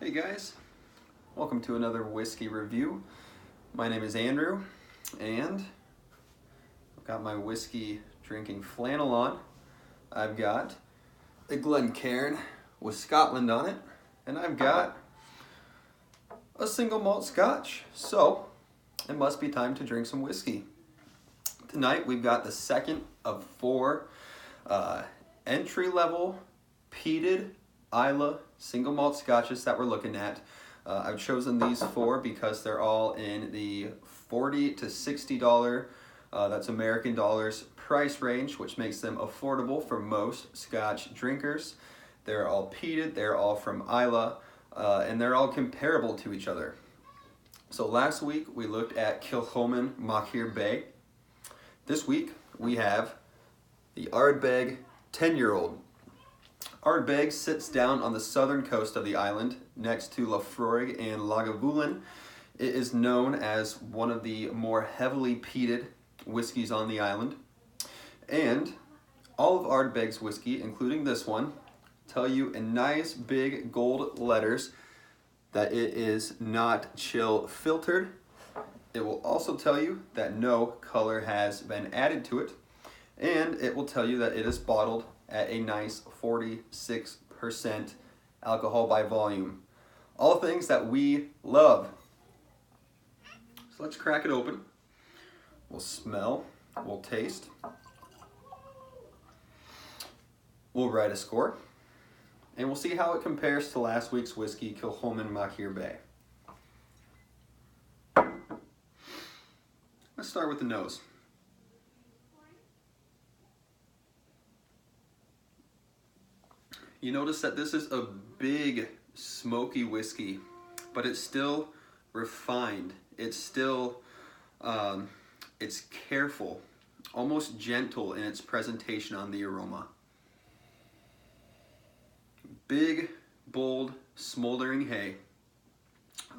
Hey guys, welcome to another whiskey review. My name is Andrew, and I've got my whiskey drinking flannel on. I've got a Glencairn with Scotland on it, and I've got a single malt scotch. So it must be time to drink some whiskey. Tonight we've got the second of four entry-level peated Islay single malt scotches that we're looking at. I've chosen these four because they're all in the $40 to $60, that's American dollars, price range, which makes them affordable for most Scotch drinkers. They're all peated, they're all from Islay, and they're all comparable to each other. So last week we looked at Kilchoman Ardbeg. This week we have the Ardbeg 10-year-old. Ardbeg sits down on the southern coast of the island next to Laphroaig and Lagavulin. It is known as one of the more heavily peated whiskeys on the island. And all of Ardbeg's whiskey, including this one, tell you in nice big gold letters that it is not chill filtered. It will also tell you that no color has been added to it. And it will tell you that it is bottled at a nice 46% alcohol by volume. All things that we love. So let's crack it open. We'll smell, we'll taste, we'll write a score, and we'll see how it compares to last week's whiskey, Kilchoman Ardbeg. Let's start with the nose. You notice that this is a big smoky whiskey, but it's still refined. It's still, it's careful, almost gentle in its presentation on the aroma. Big, bold, smoldering hay.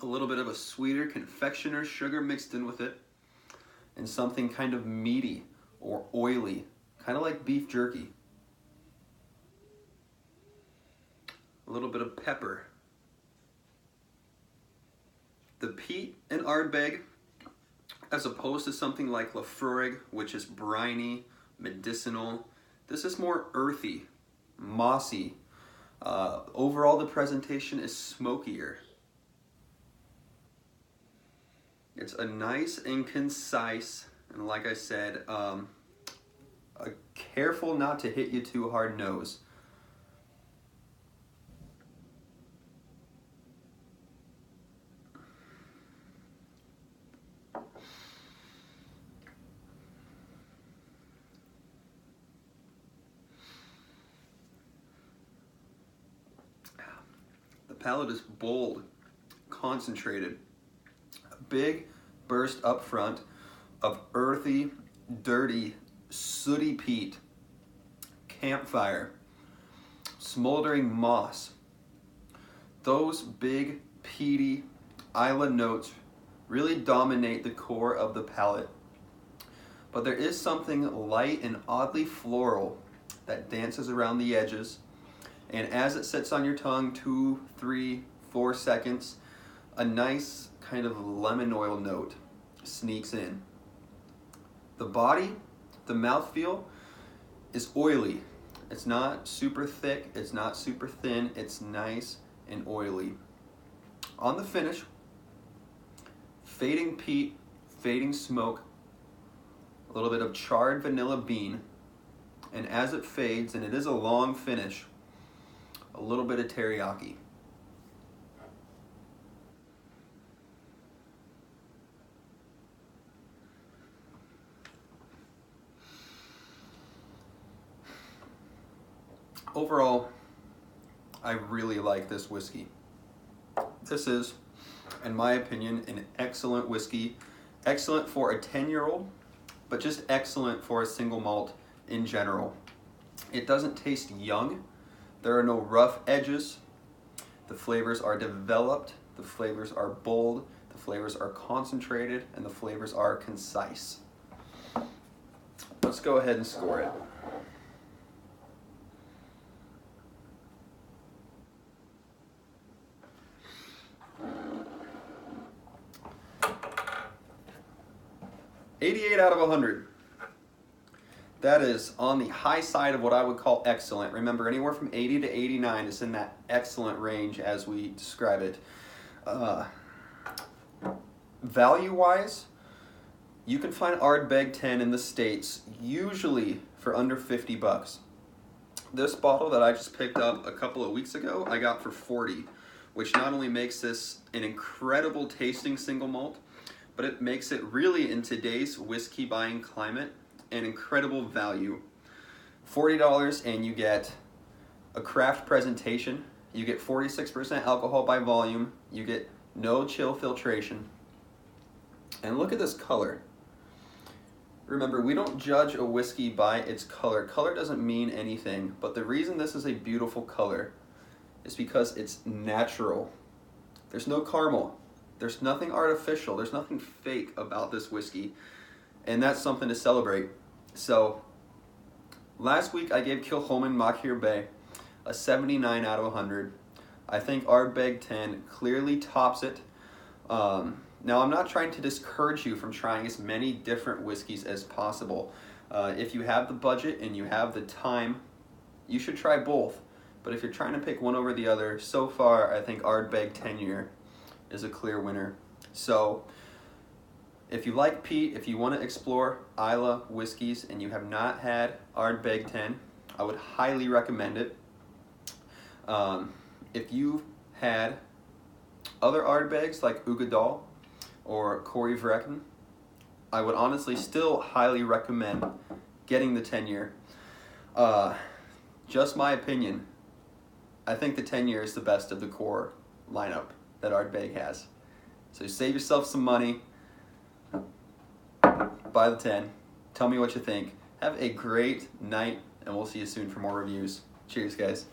A little bit of a sweeter confectioner's sugar mixed in with it, and something kind of meaty or oily, kind of like beef jerky. A little bit of pepper. The peat in Ardbeg, as opposed to something like Laphroaig, which is briny, medicinal, this is more earthy, mossy. Overall, the presentation is smokier. It's a nice and concise, and like I said, a careful not to hit you too hard nose. The palate is bold, concentrated, a big burst up front of earthy, dirty, sooty peat, campfire, smoldering moss. Those big, peaty Islay notes really dominate the core of the palate. But there is something light and oddly floral that dances around the edges. And as it sits on your tongue 2, 3, 4 seconds, a nice kind of lemon oil note sneaks in. The body, the mouthfeel, is oily. It's not super thick, it's not super thin, it's nice and oily. On the finish, fading peat, fading smoke, a little bit of charred vanilla bean, and as it fades, and it is a long finish, a little bit of teriyaki. Overall, I really like this whiskey. This is, in my opinion, an excellent whiskey. Excellent for a 10-year-old, but just excellent for a single malt in general. It doesn't taste young. There are no rough edges. The flavors are developed, the flavors are bold, the flavors are concentrated, and the flavors are concise. Let's go ahead and score it. 88 out of 100. That is on the high side of what I would call excellent. Remember, anywhere from 80 to 89 is in that excellent range as we describe it. Value-wise, you can find Ardbeg 10 in the States, usually for under 50 bucks. This bottle that I just picked up a couple of weeks ago, I got for 40, which not only makes this an incredible tasting single malt, but it makes it really, in today's whiskey buying climate, an incredible value. $40 and you get a craft presentation, you get 46% alcohol by volume, you get no chill filtration. And look at this color. Remember, we don't judge a whiskey by its color. Color doesn't mean anything, but the reason this is a beautiful color is because it's natural. There's no caramel. There's nothing artificial. There's nothing fake about this whiskey. And that's something to celebrate. So, last week I gave Kilchoman Machir Bay a 79 out of 100. I think Ardbeg 10 clearly tops it. Now, I'm not trying to discourage you from trying as many different whiskeys as possible. If you have the budget and you have the time, you should try both. But if you're trying to pick one over the other, so far I think Ardbeg 10-year is a clear winner. So, if you like peat, if you want to explore Islay whiskeys and you have not had Ardbeg 10, I would highly recommend it. If you've had other Ardbegs like Ugadal or Corey Vrecken, I would honestly still highly recommend getting the 10-year. Just my opinion, I think the 10-year is the best of the core lineup that Ardbeg has. So save yourself some money, buy the 10, tell me what you think. Have a great night, and we'll see you soon for more reviews. Cheers, guys.